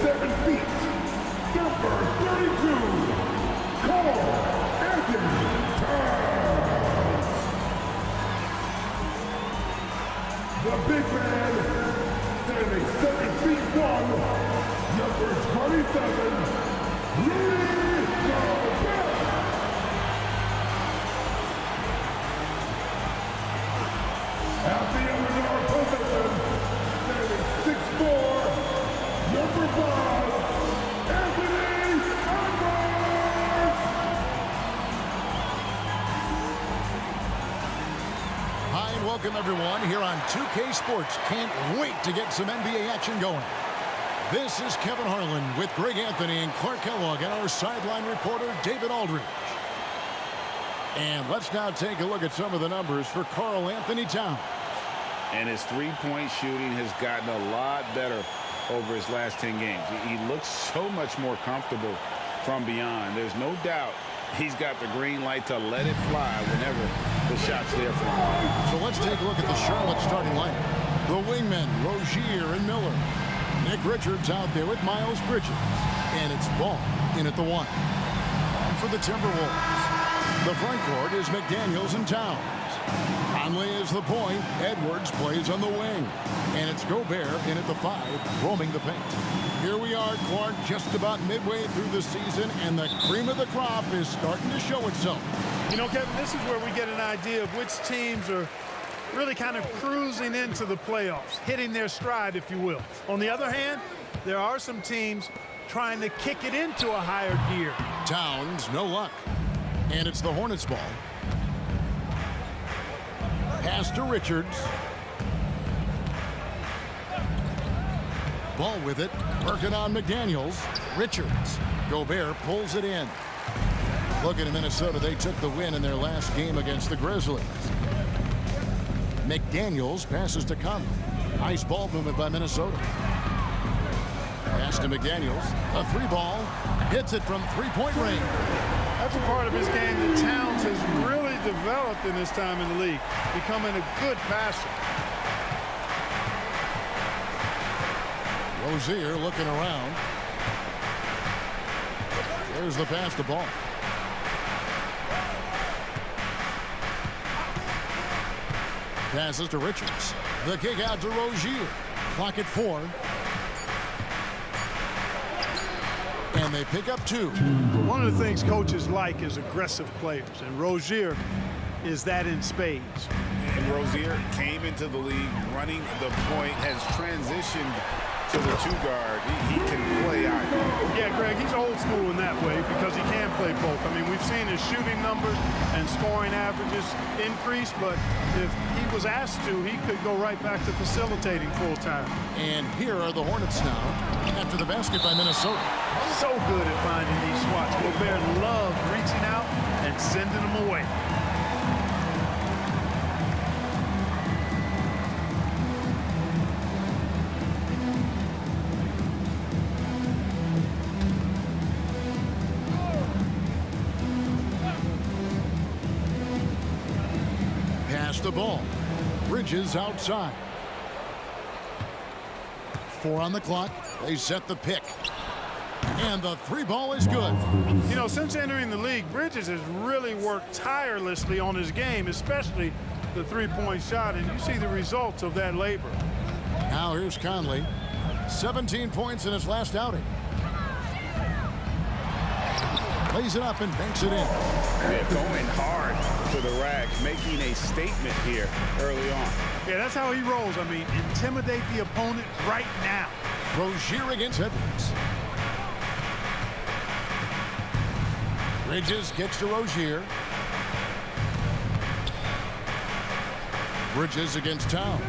7 feet, number 32, Carl Anthony Towns. The big man, standing 7 feet 1, number 27, Rudy Gobert. At the end of our position, standing 6'4", number 5, Anthony Edwards. Hi and welcome everyone here on 2K Sports. Can't wait to get some NBA action going. This is Kevin Harlan with Greg Anthony and Clark Kellogg and our sideline reporter David Aldridge. And let's now take a look at some of the numbers for Carl Anthony Towns. And his three-point shooting has gotten a lot better over his last 10 games. He looks so much more comfortable from beyond. There's no doubt he's got the green light to let it fly whenever the shot's there for him. So let's take a look at the Charlotte starting lineup. The wingmen, Rozier and Miller. Nick Richards out there with Miles Bridges. And it's Ball in at the 1. And for the Timberwolves, the front court is McDaniels and Towns. Conley is the point. Edwards plays on the wing. And it's Gobert in at the 5, roaming the paint. Here we are, Clark, just about midway through the season, and the cream of the crop is starting to show itself. You know, Kevin, this is where we get an idea of which teams are really kind of cruising into the playoffs, hitting their stride, if you will. On the other hand, there are some teams trying to kick it into a higher gear. Towns, no luck. And it's the Hornets ball. Pass to Richards. Ball with it. Working on McDaniels. Richards. Gobert pulls it in. Looking at Minnesota, they took the win in their last game against the Grizzlies. McDaniels passes to Conley. Nice ball movement by Minnesota. Pass to McDaniels. A 3-ball. Hits it from three-point range. That's a part of his game that Towns has really developed in his time in the league, becoming a good passer. Rozier looking around. There's the pass to Ball. Passes to Richards. The kick out to Rozier. Clock at 4. And they pick up 2. One of the things coaches like is aggressive players, and Rozier is that in spades. And Rozier came into the league running the point, has transitioned to the 2-guard. He can play either. Yeah, Greg, he's old school in that way because he can play both. I mean, we've seen his shooting numbers and scoring averages increase, but if he was asked to, he could go right back to facilitating full time. And here are the Hornets now after the basket by Minnesota. So good at finding these spots. Gobert loves reaching out and sending them away. The ball. Bridges outside. 4 on the clock. They set the pick. And the 3-ball is good. You know, since entering the league, Bridges has really worked tirelessly on his game, especially the 3-point shot, and you see the results of that labor. Now here's Conley. 17 points in his last outing. Plays it up and banks it in. They're going hard to the rack, making a statement here early on. Yeah, that's how he rolls. I mean, intimidate the opponent right now. Rozier against Edwards. Bridges gets to Rozier. Bridges against Towns.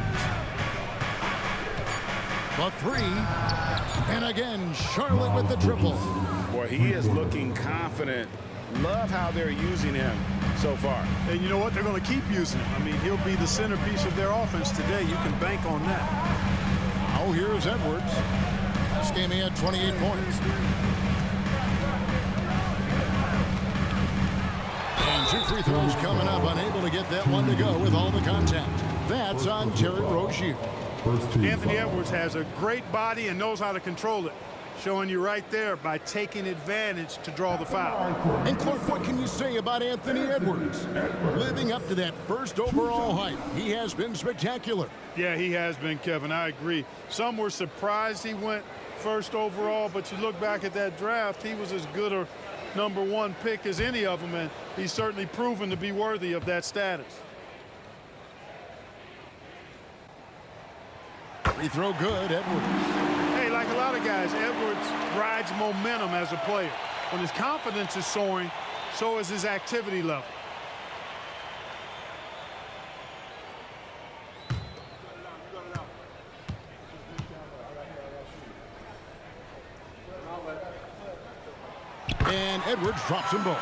The 3. And again, Charlotte with the triple. Boy, he is looking confident. Love how they're using him so far. And you know what? They're going to keep using him. I mean, he'll be the centerpiece of their offense today. You can bank on that. Now here's Edwards. This game he had 28 points. And 2 free throws coming up. Unable to get that one to go with all the contact. That's on Terry Rozier. Anthony Edwards has a great body and knows how to control it. Showing you right there by taking advantage to draw the foul. And Clark, what can you say about Anthony Edwards? Living up to that first overall hype, he has been spectacular. Yeah, he has been, Kevin. I agree. Some were surprised he went first overall, but you look back at that draft, he was as good a #1 pick as any of them, and he's certainly proven to be worthy of that status. Free throw good, Edwards. Hey, like a lot of guys, Edwards rides momentum as a player. When his confidence is soaring, so is his activity level. And Edwards drops them both.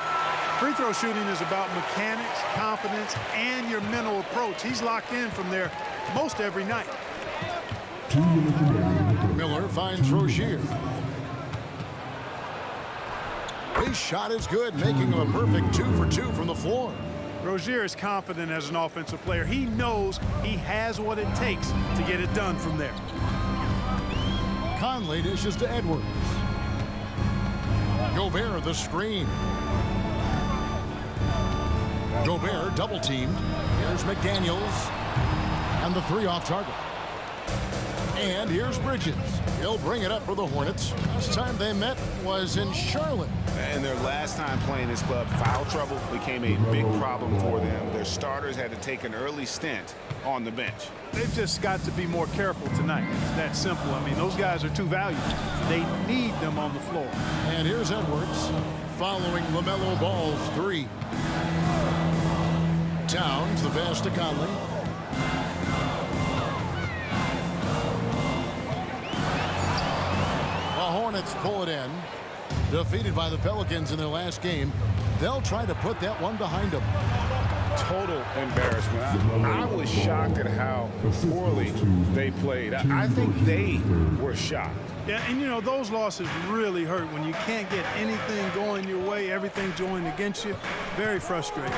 Free throw shooting is about mechanics, confidence, and your mental approach. He's locked in from there most every night. Miller finds Rozier. His shot is good, making him a perfect 2 for 2 from the floor. Rozier is confident as an offensive player. He knows he has what it takes to get it done from there. Conley dishes to Edwards. Gobert the screen. Gobert double teamed. Here's McDaniels. And the 3 off target. And here's Bridges. He'll bring it up for the Hornets. Last time they met was in Charlotte. And their last time playing this club, foul trouble became a big problem for them. Their starters had to take an early stint on the bench. They've just got to be more careful tonight. It's that simple. I mean, those guys are too valuable. They need them on the floor. And here's Edwards following LaMelo Ball's 3. Towns the pass to Conley. The Hornets pull it in. Defeated by the Pelicans in their last game. They'll try to put that one behind them. Total embarrassment. I was shocked at how poorly they played. I think they were shocked. Yeah, and you know, those losses really hurt when you can't get anything going your way, everything's going against you. Very frustrating.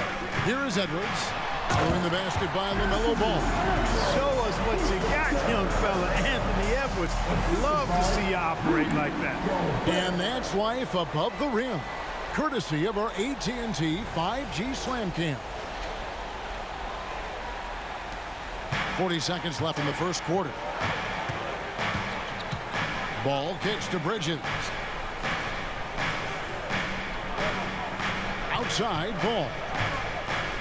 Here is Edwards. Throwing the basket by LaMelo Ball. Show us what you got, young fella. Anthony Edwards. Love to see you operate like that. And that's life above the rim. Courtesy of our AT&T 5G Slam Cam. 40 seconds left in the first quarter. Ball kicks to Bridges. Outside Ball.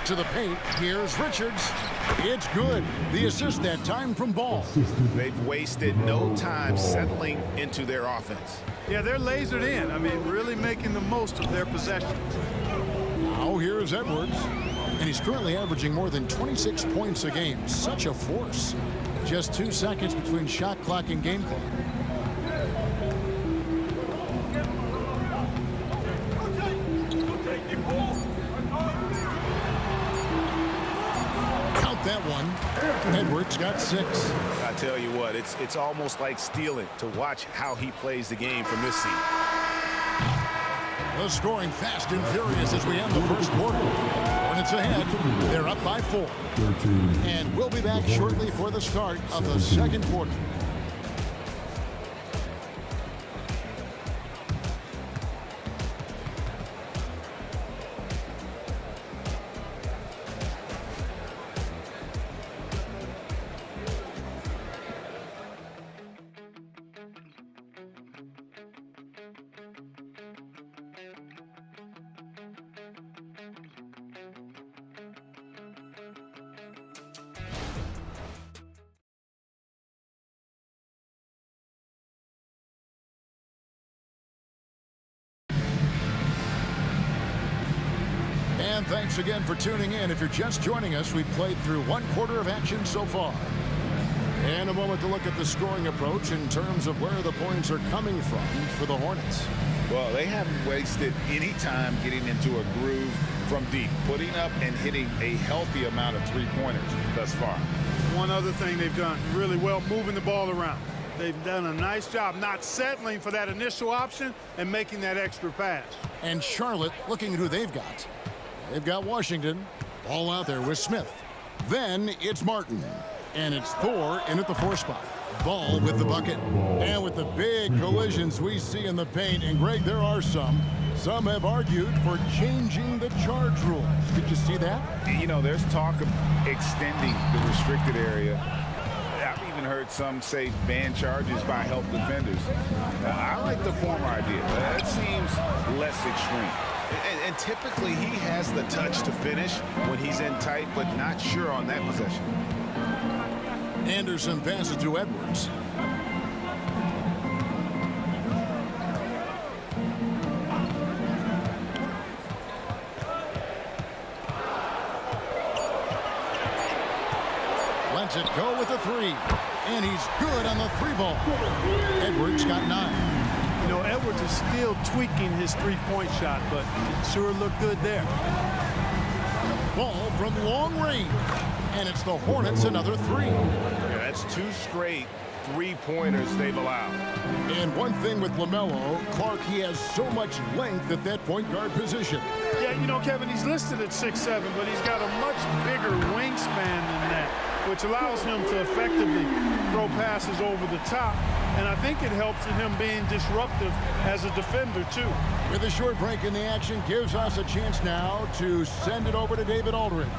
To the paint. Here's Richards. It's good. The assist that time from Ball. They've wasted no time settling into their offense. Yeah, they're lasered in. I mean, really making the most of their possessions. Now here's Edwards. And he's currently averaging more than 26 points a game. Such a force. Just 2 seconds between shot clock and game clock. Count that one. Edwards got 6. I tell you what, it's almost like stealing to watch how he plays the game from this seat. The scoring fast and furious as we end the first quarter. Hornets ahead. They're up by 4. And we'll be back shortly for the start of the second quarter. And thanks again for tuning in. If you're just joining us, we've played through 1 quarter of action so far. And a moment to look at the scoring approach in terms of where the points are coming from for the Hornets. Well, they haven't wasted any time getting into a groove from deep, putting up and hitting a healthy amount of three-pointers thus far. One other thing they've done really well, moving the ball around. They've done a nice job not settling for that initial option and making that extra pass. And Charlotte looking at who they've got. They've got Washington. Ball out there with Smith. Then it's Martin. And it's Thor in at the 4 spot. Ball with the bucket. And with the big collisions we see in the paint, and Greg, there are some have argued for changing the charge rules. Did you see that? You know, there's talk of extending the restricted area. I've even heard some say ban charges by help defenders. I like the former idea. That seems less extreme. And typically he has the touch to finish when he's in tight, but not sure on that possession. Anderson passes to Edwards. Lets it go with a three. And he's good on the three ball. Edwards got 9. You know, Edwards is still tweaking his three-point shot, but it sure looked good there. Ball from long range. And it's the Hornets another 3. Yeah, that's 2 straight three-pointers they've allowed. And one thing with LaMelo, Clark, he has so much length at that point guard position. Yeah, you know, Kevin, he's listed at 6'7", but he's got a much bigger wingspan than that, which allows him to effectively throw passes over the top. And I think it helps in him being disruptive as a defender, too. With a short break in the action, gives us a chance now to send it over to David Aldridge.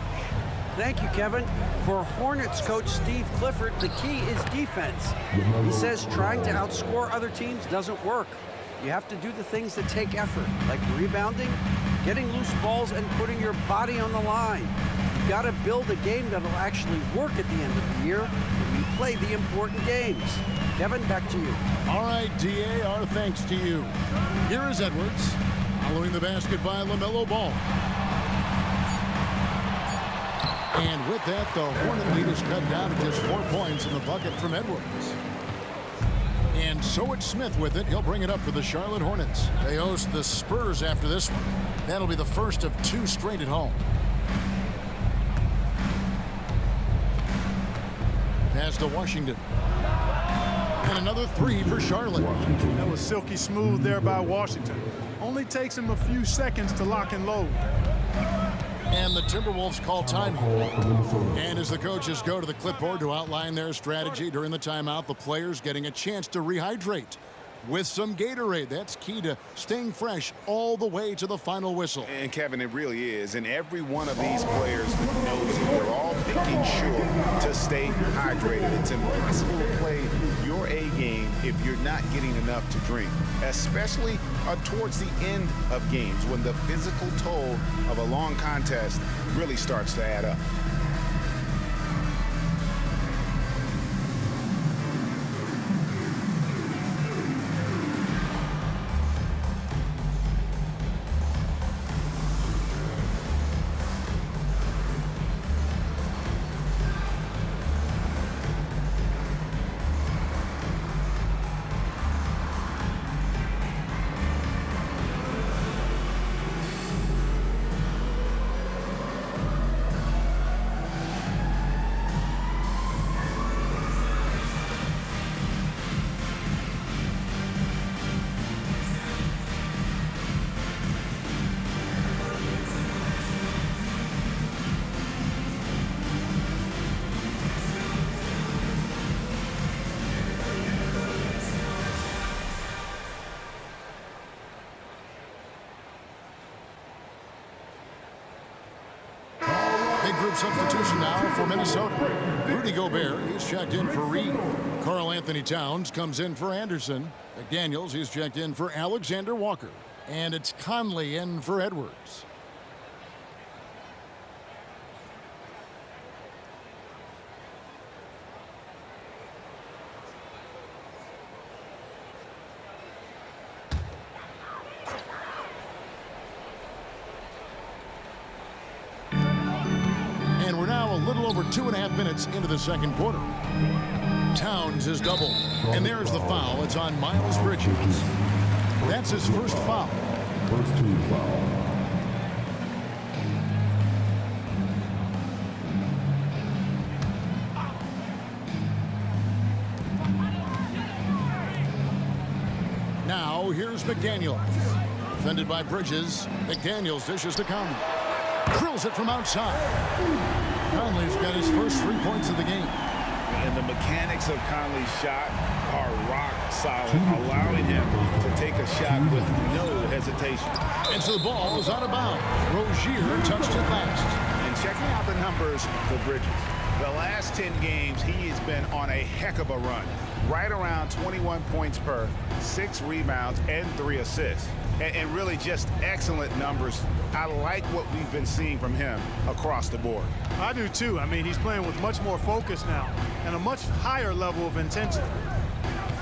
Thank you, Kevin. For Hornets coach Steve Clifford, the key is defense. He says trying to outscore other teams doesn't work. You have to do the things that take effort, like rebounding, getting loose balls, and putting your body on the line. You've got to build a game that'll actually work at the end of the year when you play the important games. Kevin, back to you. All right, DA, our thanks to you. Here is Edwards, following the basket by LaMelo Ball. And with that, the Hornet lead is cut down to just 4 points in the bucket from Edwards. And so it's Smith with it. He'll bring it up for the Charlotte Hornets. They host the Spurs after this one. That'll be the first of 2 straight at home. Pass to Washington. And another 3 for Charlotte. That was silky smooth there by Washington. Only takes him a few seconds to lock and load. And the Timberwolves call timeout. And as the coaches go to the clipboard to outline their strategy during the timeout, the players getting a chance to rehydrate with some Gatorade. That's key to staying fresh all the way to the final whistle. And Kevin, it really is. And every one of these players knows it. They're all making sure to stay hydrated. It's impossible to play your A game if you're not getting enough to drink, especially towards the end of games when the physical toll of a long contest really starts to add up. Group substitution now for Minnesota. Rudy Gobert, he's checked in for Reed. Karl Anthony Towns comes in for Anderson. McDaniels, he's checked in for Alexander Walker. And it's Conley in for Edwards. Over 2.5 minutes into the second quarter. Towns is doubled. And there's the foul. It's on Miles Bridges. That's his first foul. First team foul. Now here's McDaniels. Defended by Bridges. McDaniels dishes to Conley. Drills it from outside. Conley's got his first 3 points of the game. And the mechanics of Conley's shot are rock solid, allowing him to take a shot with no hesitation. And so the ball is out of bounds. Rozier touched it last. And checking out the numbers for Bridges. The last 10 games, he has been on a heck of a run. Right around 21 points per, 6 rebounds, and 3 assists. And really just excellent numbers. I like what we've been seeing from him across the board. I do too. I mean, he's playing with much more focus now and a much higher level of intensity.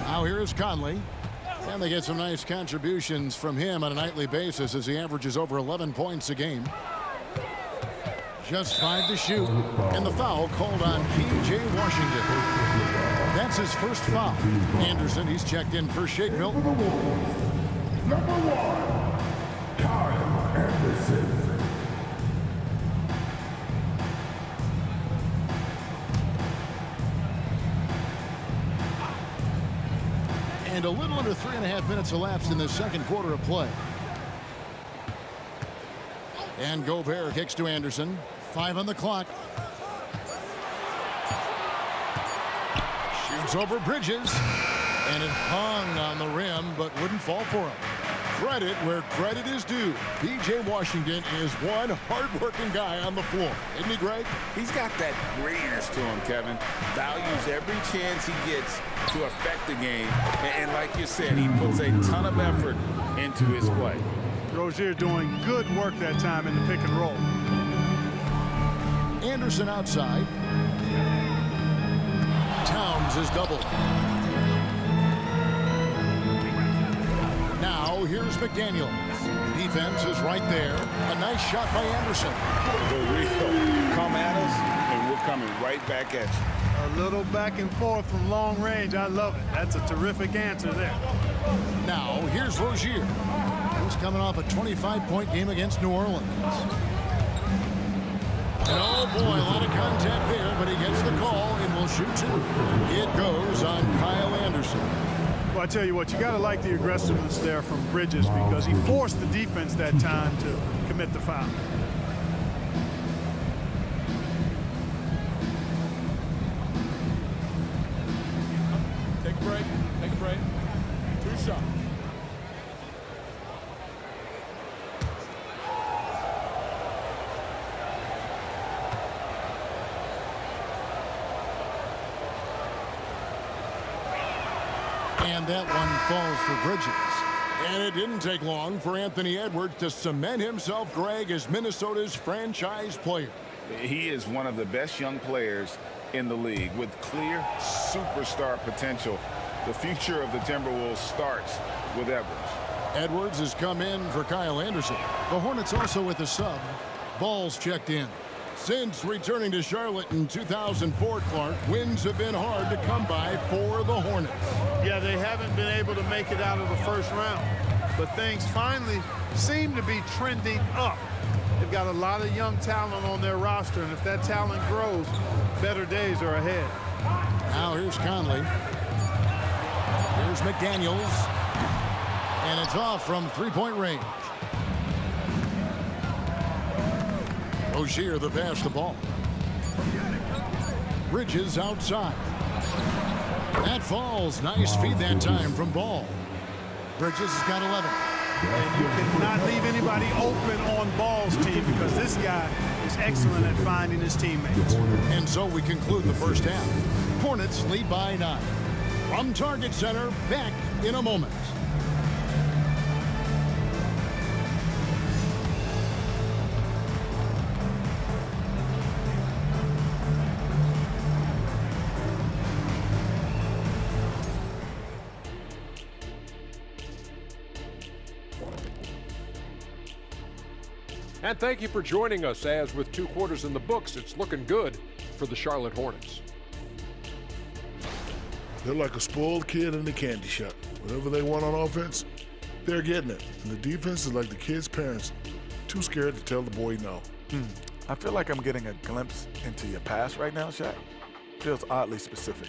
Now here is Conley. And they get some nice contributions from him on a nightly basis as he averages over 11 points a game. Just 5 to shoot. And the foul called on P.J. Washington. That's his first foul. Anderson, he's checked in for Shake Milton. Number 1, Kyle Anderson. And a little under 3.5 minutes elapsed in the second quarter of play. And Gobert kicks to Anderson. 5 on the clock. Shoots over Bridges. And it hung on the rim, but wouldn't fall for him. Credit where credit is due. P.J. Washington is one hard-working guy on the floor. Isn't he, Greg? He's got that greatness to him, Kevin. Values every chance he gets to affect the game. And like you said, he puts a ton of effort into his play. Rozier doing good work that time in the pick and roll. Anderson outside. Towns is doubled. Now here's McDaniels. Defense is right there. A nice shot by Anderson. For real. Come at us, and we're coming right back at you. A little back and forth from long range. I love it. That's a terrific answer there. Now here's Rozier. He's coming off a 25-point game against New Orleans. And oh boy, a lot of contact there, but he gets the call and will shoot 2. It goes on Kyle Anderson. Well, I tell you what, you got to like the aggressiveness there from Bridges because he forced the defense that time to commit the foul. Take a break. Take a break. 2 shots. And that one falls for Bridges. And it didn't take long for Anthony Edwards to cement himself, Greg, as Minnesota's franchise player. He is one of the best young players in the league with clear superstar potential. The future of the Timberwolves starts with Edwards. Edwards has come in for Kyle Anderson. The Hornets also with a sub. Ball's checked in. Since returning to Charlotte in 2004, Clark, wins have been hard to come by for the Hornets. Yeah, they haven't been able to make it out of the first round, but things finally seem to be trending up. They've got a lot of young talent on their roster, and if that talent grows, better days are ahead. Now here's Conley. Here's McDaniels. And it's off from 3-point range. Rozier the pass the ball. Bridges outside. That falls. Nice feed that time from Ball. Bridges has got 11. And you cannot leave anybody open on Ball's team because this guy is excellent at finding his teammates. And so we conclude the first half. Hornets lead by 9. From Target Center, back in a moment. And thank you for joining us as with 2 quarters in the books, it's looking good for the Charlotte Hornets. They're like a spoiled kid in the candy shop. Whatever they want on offense, they're getting it. And the defense is like the kid's parents, too scared to tell the boy no. I feel like I'm getting a glimpse into your past right now, Shaq. Feels oddly specific.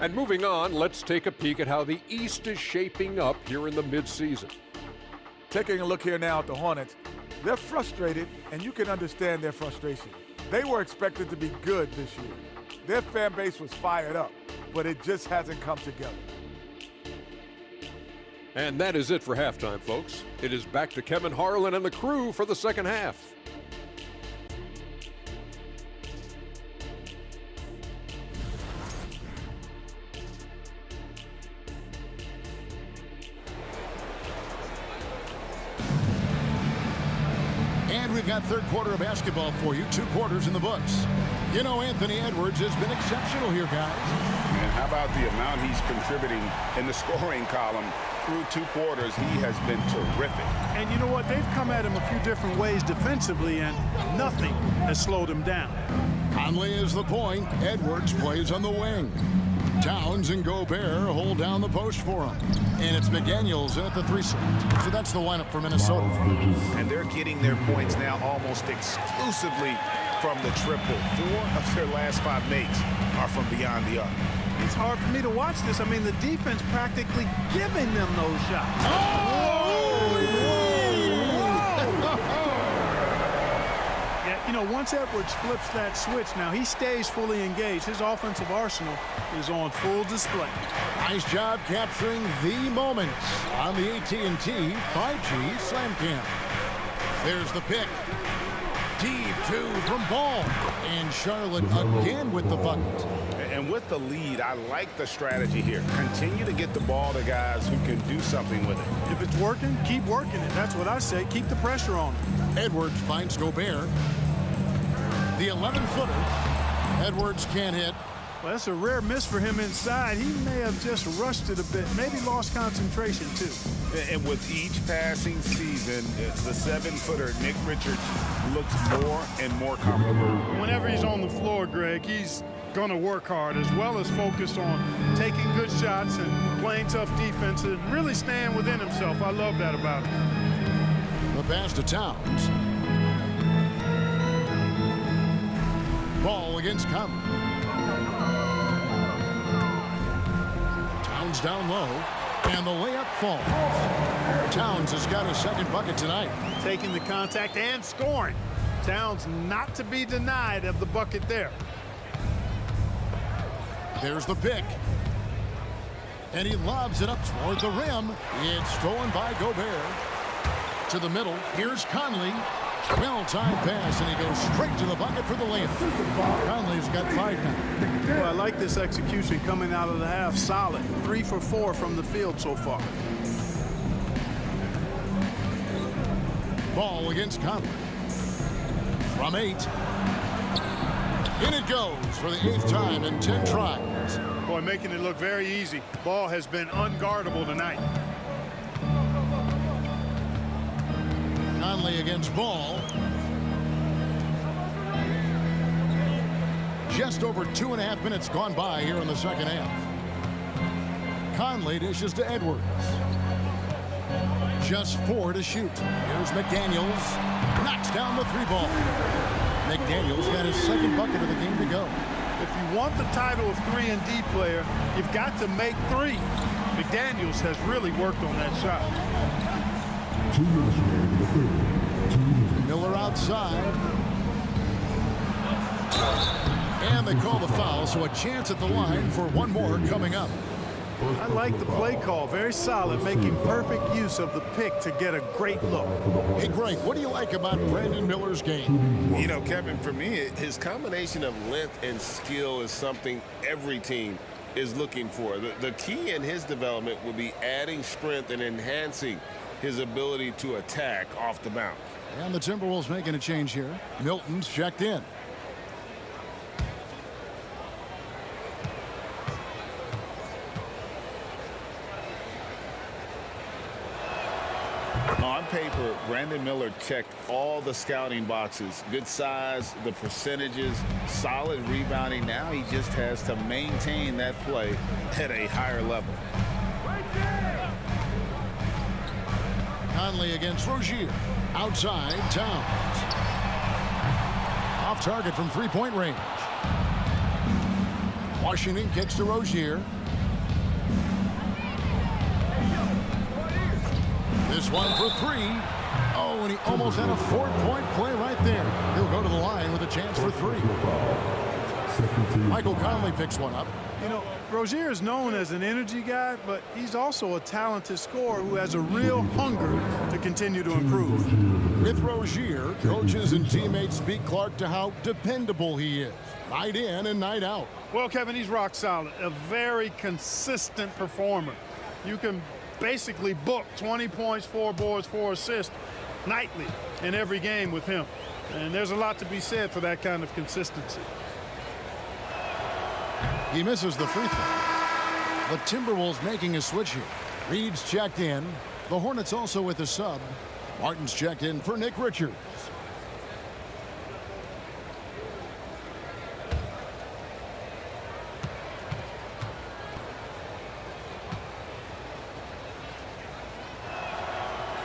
And moving on, let's take a peek at how the East is shaping up here in the midseason. Taking a look here now at the Hornets, They're frustrated, and you can understand their frustration. They were expected to be good this year. Their fan base was fired up, but it just hasn't come together. And that is it for halftime, folks. It is back to Kevin Harlan and the crew for the second half. And we've got third quarter of basketball for you. 2 quarters in the books. You know, Anthony Edwards has been exceptional here, guys. And how about the amount he's contributing in the scoring column? Through 2 quarters, he has been terrific. And you know what? They've come at him a few different ways defensively, and nothing has slowed him down. Conley is the point. Edwards plays on the wing. Towns and Gobert hold down the post for him. And it's McDaniels in at the 3 slot. So that's the lineup for Minnesota. And they're getting their points now almost exclusively from the triple. 4 of their last 5 makes are from beyond the arc. It's hard for me to watch this. I mean, the defense practically giving them those shots. Yeah, you know, once Edwards flips that switch, now he stays fully engaged. His offensive arsenal is on full display. Nice job capturing the moments on the AT&T 5G Slam Cam. There's the pick. Deep 2 from Ball. And Charlotte again with the bucket. And with the lead, I like the strategy here. Continue to get the ball to guys who can do something with it. If it's working, keep working it. That's what I say. Keep the pressure on him. Edwards finds Gobert. The 11-footer. Edwards can't hit. Well, that's a rare miss for him inside. He may have just rushed it a bit. Maybe lost concentration, too. And with each passing season, the 7-footer, Nick Richards, looks more and more comfortable. Whenever he's on the floor, Greg, he's going to work hard as well as focus on taking good shots and playing tough defense and really staying within himself. I love that about him. The pass to Towns. Ball against Conley. Towns down low, and the layup falls. Towns has got his second bucket tonight. Taking the contact and scoring. Towns not to be denied of the bucket there. There's the pick. And he lobs it up toward the rim. It's stolen by Gobert. To the middle. Here's Conley. Well-timed pass, and he goes straight to the bucket for the layup. Conley's got 5 now. Well, I like this execution coming out of the half. Solid. 3 for 4 from the field so far. Ball against Conley. From 8. In it goes for the 8th time in 10 tries. Boy, making it look very easy. Ball has been unguardable tonight. Conley against Ball. Just over 2.5 minutes gone by here in the second half. Conley dishes to Edwards. Just 4 to shoot. Here's McDaniels. Knocks down the 3-ball. McDaniels got his second bucket of the game to go. If you want the title of 3-and-D player, you've got to make 3. McDaniels has really worked on that shot. 2 minutes remaining in the third. Miller outside. And they call the foul, so a chance at the line for one more coming up. I like the play call. Very solid, making perfect use of the pick to get a great look. Hey, Greg, what do you like about Brandon Miller's game? You know, Kevin, for me, his combination of length and skill is something every team is looking for. The key in his development will be adding strength and enhancing his ability to attack off the bounce. And the Timberwolves making a change here. Milton's checked in. On paper, Brandon Miller checked all the scouting boxes. Good size, the percentages, solid rebounding. Now he just has to maintain that play at a higher level. Conley against Rozier. Outside, Towns. Off target from three-point range. Washington kicks to Rozier. This one for 3. Oh, and he almost had a 4-point play right there. He'll go to the line with a chance for 3. Michael Conley picks one up. You know, Rozier is known as an energy guy, but he's also a talented scorer who has a real hunger to continue to improve. With Rozier, coaches and teammates speak Clark to how dependable he is, night in and night out. Well, Kevin, he's rock solid, a very consistent performer. You can basically book 20 points, 4 boards, 4 assists nightly in every game with him. And there's a lot to be said for that kind of consistency. He misses the free throw. The Timberwolves making a switch here. Reed's checked in. The Hornets also with a sub. Martin's checked in for Nick Richards.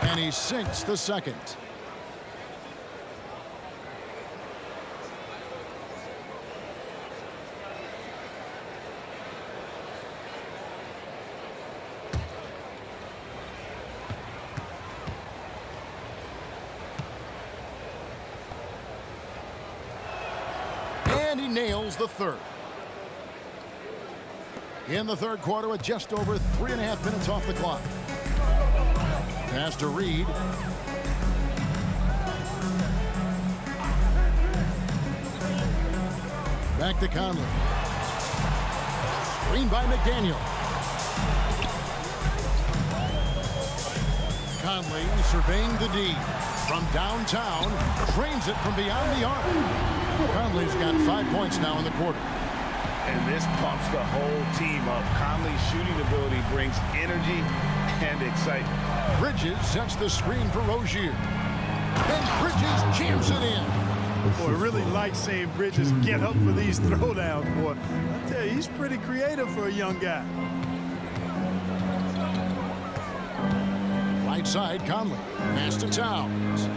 And he sinks the second. And he nails the third. In the third quarter with just over 3.5 minutes off the clock. Pass to Reed. Back to Conley. Screen by McDaniel. Conley surveying the D. From downtown, drains it from beyond the arc. Conley's got 5 points now in the quarter. And this pumps the whole team up. Conley's shooting ability brings energy and excitement. Bridges sets the screen for Rozier. And Bridges jams it in. Boy, I really like seeing Bridges get up for these throwdowns, boy. I tell you, he's pretty creative for a young guy. Right side, Conley. Pass to Towns.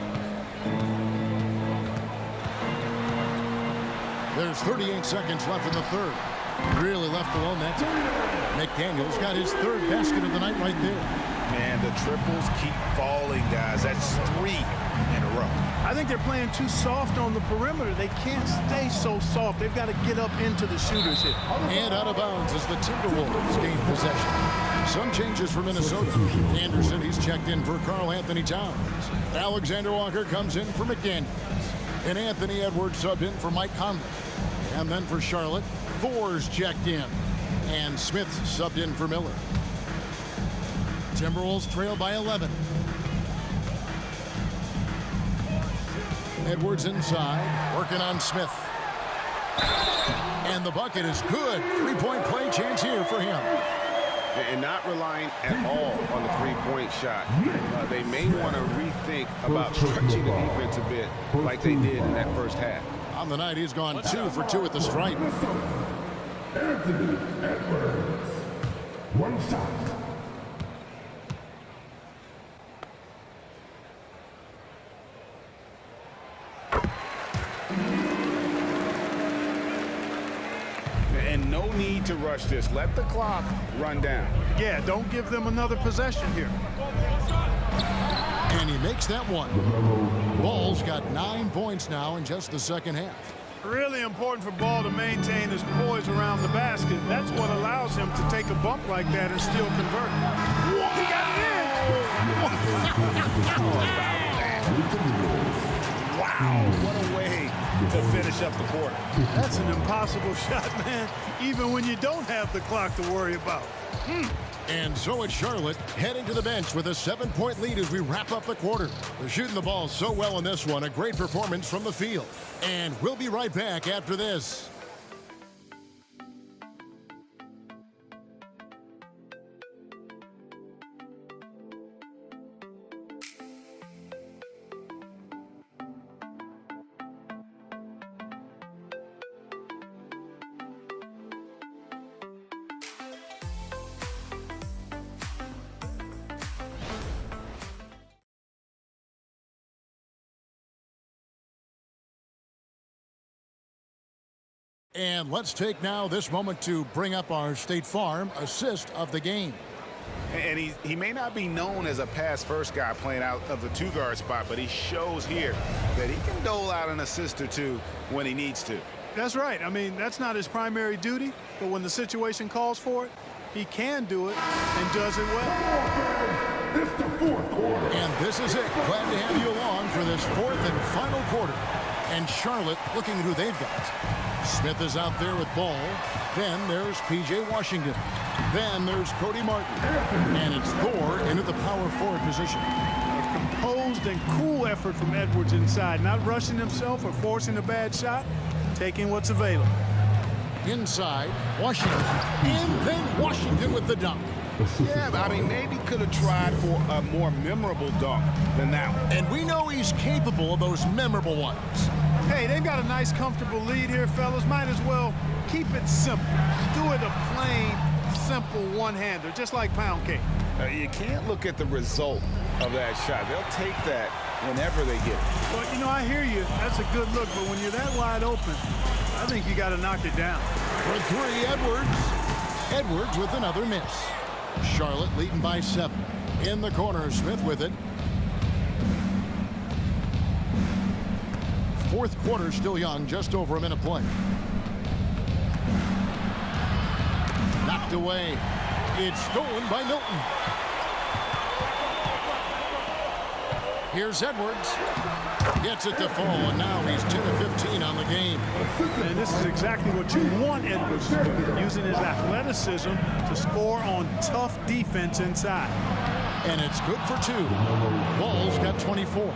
There's 38 seconds left in the third. Really left alone that time. McDaniel's got his third basket of the night right there. Man, the triples keep falling, guys. That's 3 in a row. I think they're playing too soft on the perimeter. They can't stay so soft. They've got to get up into the shooters here. And out of bounds as the Timberwolves gain possession. Some changes for Minnesota. Anderson, he's checked in for Karl Anthony Towns. Alexander Walker comes in for McDaniels. And Anthony Edwards subbed in for Mike Conley. And then for Charlotte, Thor's checked in. And Smith subbed in for Miller. Timberwolves trail by 11. Edwards inside, working on Smith. And the bucket is good. 3-point play chance here for him. And not relying at all on the three-point shot. They may want to rethink about stretching the defense a bit like they did in that first half. On the night, he's gone 2 for 2 at the stripe. Anthony Edwards. 1 shot. And no need to rush this. Let the clock run down. Yeah, don't give them another possession here. And he makes that one. Ball's got 9 points now in just the second half. Really important for Ball to maintain his poise around the basket. That's what allows him to take a bump like that and still convert. He got it in! Wow, what a way to finish up the quarter. That's an impossible shot, man, even when you don't have the clock to worry about. And so it's Charlotte heading to the bench with a 7-point lead as we wrap up the quarter. They're shooting the ball so well in this one. A great performance from the field. And we'll be right back after this. And let's take now this moment to bring up our State Farm assist of the game. And he may not be known as a pass-first guy playing out of the two-guard spot, but he shows here that he can dole out an assist or two when he needs to. That's right. I mean, that's not his primary duty, but when the situation calls for it, he can do it and does it well. It's the fourth quarter. And this is it. Glad to have you along for this fourth and final quarter. And Charlotte looking at who they've got. Smith is out there with ball. Then there's P.J. Washington. Then there's Cody Martin. And it's Thor into the power forward position. A composed and cool effort from Edwards inside. Not rushing himself or forcing a bad shot. Taking what's available. Inside, Washington. And then Washington with the dunk. Yeah, but I mean, maybe could have tried for a more memorable dunk than that one. And we know he's capable of those memorable ones. Hey, they've got a nice, comfortable lead here, fellas. Might as well keep it simple. Do it a plain, simple one-hander, just like pound cake. You can't look at the result of that shot. They'll take that whenever they get it. Well, you know, I hear you. That's a good look, but when you're that wide open, I think you got to knock it down. For three, Edwards. Edwards with another miss. Charlotte leading by 7. In the corner, Smith with it. Fourth quarter still young, just over a minute play. Knocked away. It's stolen by Milton. Here's Edwards. Gets it to fall, and now he's 10 of 15 on the game. And this is exactly what you want Edwards to do, using his athleticism to score on tough defense inside. And it's good for 2. Ball's got 24.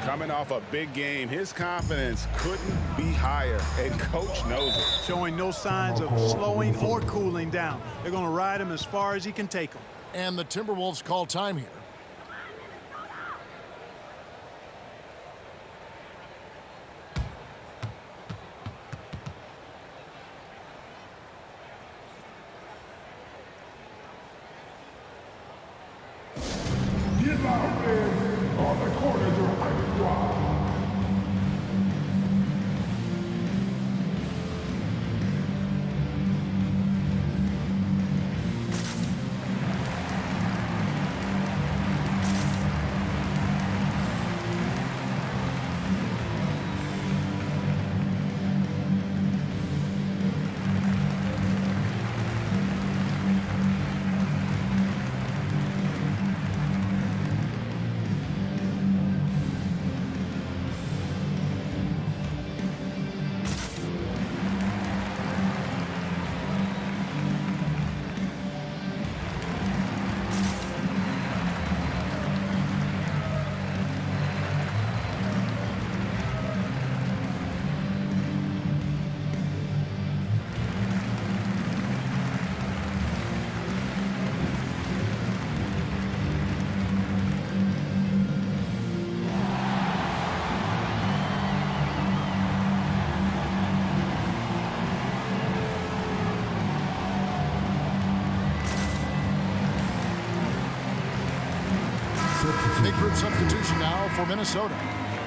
Coming off a big game, his confidence couldn't be higher, and coach knows it. Showing no signs of slowing or cooling down. They're going to ride him as far as he can take him. And the Timberwolves call time here. Get loud, fans. On the corners of Hype Drive. Big group substitution now for Minnesota.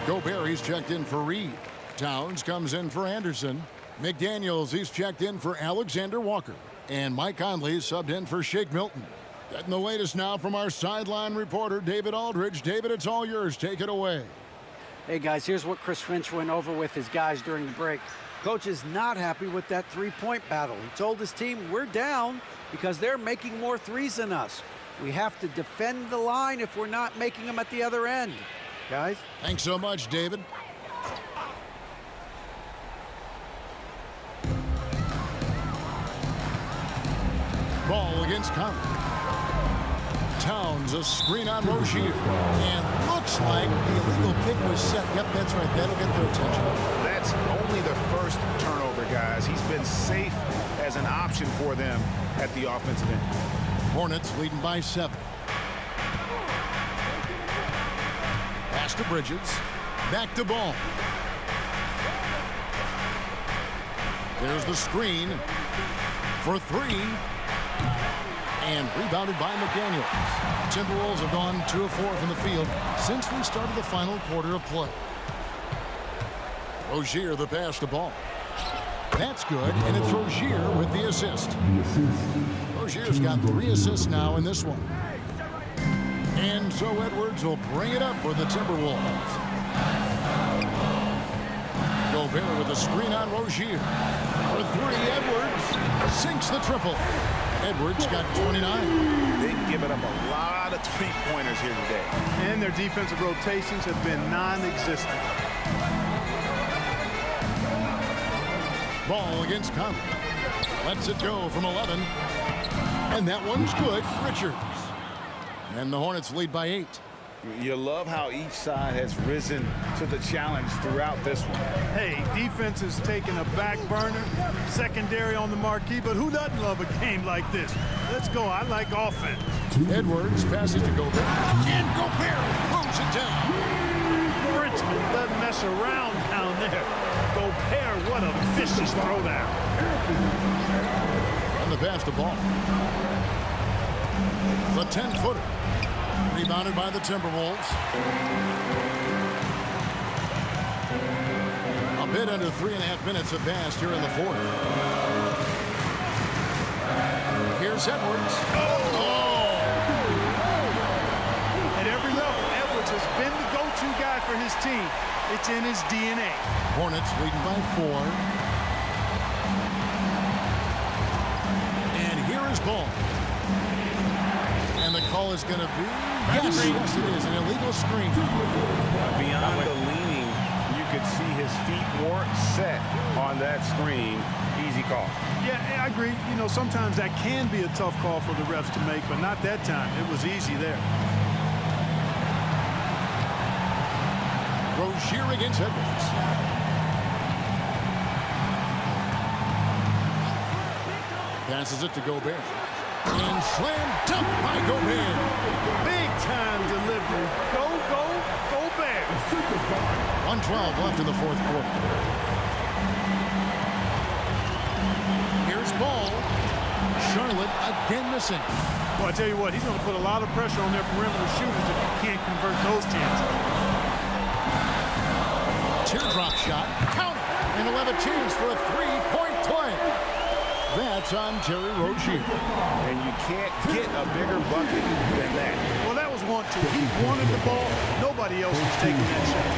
Gobert, he's checked in for Reed. Towns comes in for Anderson. McDaniels, he's checked in for Alexander Walker. And Mike Conley subbed in for Shake Milton. Getting the latest now from our sideline reporter, David Aldridge. David, it's all yours. Take it away. Hey, guys, here's what Chris Finch went over with his guys during the break. Coach is not happy with that three-point battle. He told his team, we're down because they're making more threes than us. We have to defend the line if we're not making them at the other end. Guys? Thanks so much, David. Ball against Conley. Towns, a screen on Rozier. And looks like the illegal pick was set. Yep, that's right. That'll get their attention. That's only the first turnover, guys. He's been safe as an option for them at the offensive end. Hornets leading by 7. Pass to Bridges. Back to Ball. There's the screen for 3. And rebounded by McDaniels. Timberwolves have gone 2 of 4 from the field since we started the final quarter of play. Rozier the pass to Ball. That's good, and it's Rozier with the assist. Rozier's got 3 assists now in this one. so Edwards will bring it up for the Timberwolves. Gobert with a screen on Rozier. For three, Edwards sinks the triple. Edwards got 29. They've given up a lot of three-pointers here today. And their defensive rotations have been non-existent. Ball against Conley. Lets it go from 11. And that one's good. Richards. And the Hornets lead by 8. You love how each side has risen to the challenge throughout this one. Hey, defense is taking a back burner, secondary on the marquee, but who doesn't love a game like this? Let's go. I like offense. Edwards passes to Gobert. And Gobert throws it down. Frenchman doesn't mess around down there. Gobert, what a vicious throwdown. And the pass to Ball. The 10-footer. Rebounded by the Timberwolves. A bit under 3.5 minutes have passed here in the fourth. Here's Edwards. Oh! At every level, Edwards has been the go-to guy for his team. It's in his DNA. Hornets leading by 4. And here is Ball. And the call is going to be, yes, it is, an illegal screen. Beyond the leaning, you could see his feet weren't set on that screen. Easy call. Yeah, I agree. You know, sometimes that can be a tough call for the refs to make, but not that time. It was easy there. Rozier against Edwards. Passes it to Gobert. And slam dunk by Gobert. Big time delivery. Go, Bears. 1:12 left in the fourth quarter. Here's Ball. Charlotte again missing. Well, I tell you what, he's going to put a lot of pressure on their perimeter shooters if he can't convert those chances. Teardrop shot. Counter. And he'll have a chance for a three-point play. That's on Terry Rozier. And you can't get a bigger bucket than that. Well, that was 1-2. He wanted the ball. Nobody else was taking that shot.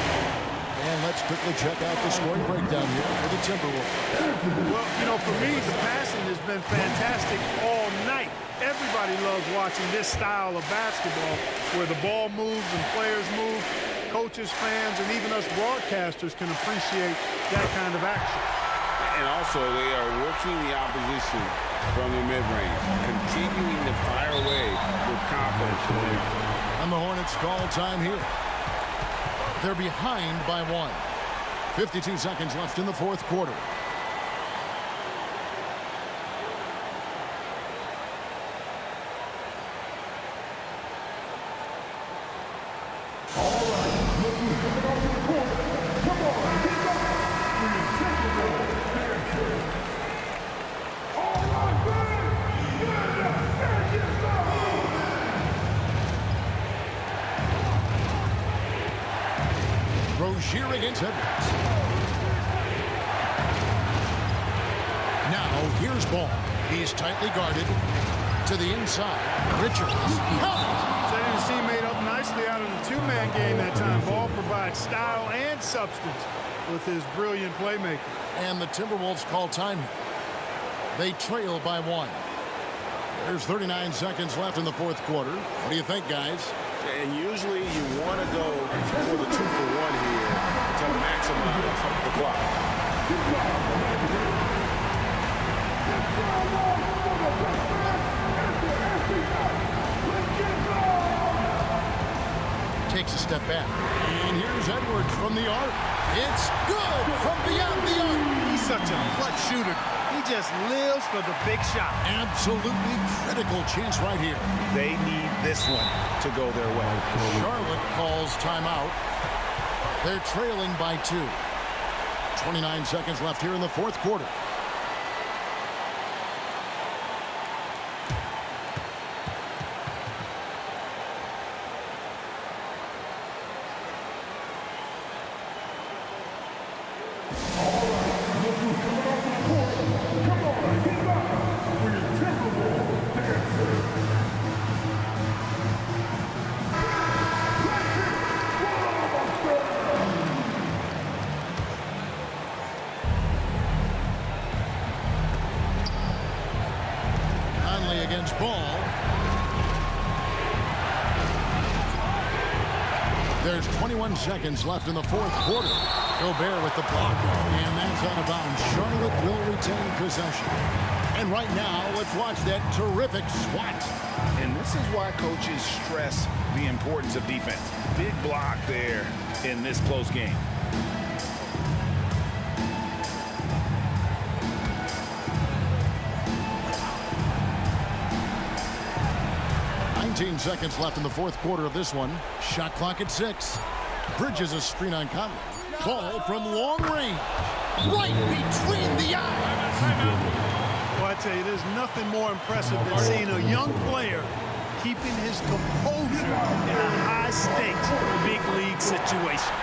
And let's quickly check out the scoring breakdown here for the Timberwolves. Well, you know, for me, the passing has been fantastic all night. Everybody loves watching this style of basketball where the ball moves and players move. Coaches, fans, and even us broadcasters can appreciate that kind of action. And also, they are working the opposition from the mid-range, continuing to fire away with confidence. And the Hornets call time here. They're behind by 1. 52 seconds left in the fourth quarter. Rozier against Edwards. Now here's Ball. He's tightly guarded to the inside. Richards. Setting his teammate up nicely out of the two-man game that time. Ball provides style and substance with his brilliant playmaking. And the Timberwolves call time here. They trail by 1. There's 39 seconds left in the fourth quarter. What do you think, guys? And usually you want to go for the 2-for-1 here to maximize the clock. Takes a step back. And here's Edwards from the arc. It's good from beyond the arc. He's such a clutch shooter. He just lives for the big shot. Absolutely critical chance right here. They need this one to go their way. Charlotte calls timeout. They're trailing by 2. 29 seconds left here in the fourth quarter. against Ball. There's 21 seconds left in the fourth quarter. Gobert with the block, and that's out of bounds. Charlotte will retain possession. And right now, let's watch that terrific swat. And this is why coaches stress the importance of defense. Big block there in this close game. Seconds left in the fourth quarter of this one. Shot clock at 6. Bridges a screen on Conley. Ball from long range. Right between the eyes. Well, I tell you, there's nothing more impressive than seeing a young player keeping his composure in a high-stakes big league situation.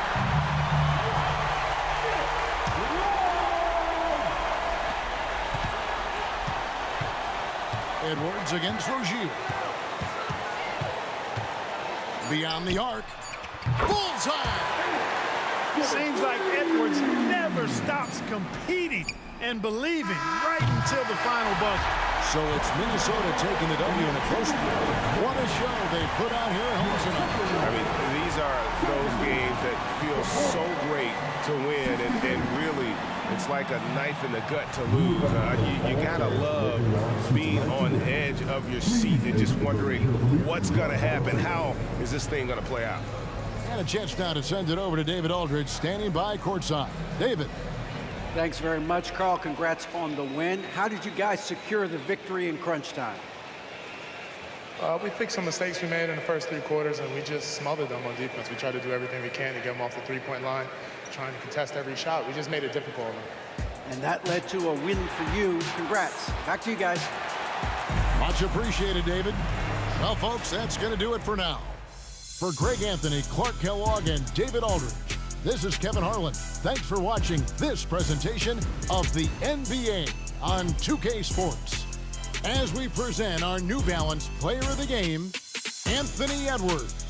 Edwards against Rozier. Beyond the arc. Bullseye! Seems like Edwards never stops competing and believing right until the final buzzer. So it's Minnesota taking the W in a close one. What a show they put out here at home tonight. I mean, these are those games that feel so great to win, and really, it's like a knife in the gut to lose. You gotta love being on the edge of your seat and just wondering what's gonna happen. How is this thing gonna play out? And a chance now to send it over to David Aldridge, standing by courtside. David. Thanks very much, Carl. Congrats on the win. How did you guys secure the victory in crunch time? We fixed some mistakes we made in the first 3 quarters, and we just smothered them on defense. We tried to do everything we can to get them off the three-point line, trying to contest every shot. We just made it difficult. And that led to a win for you. Congrats. Back to you guys. Much appreciated, David. Well, folks, that's going to do it for now. For Greg Anthony, Clark Kellogg, and David Aldridge, this is Kevin Harlan. Thanks for watching this presentation of the NBA on 2K Sports. As we present our New Balance Player of the Game, Anthony Edwards.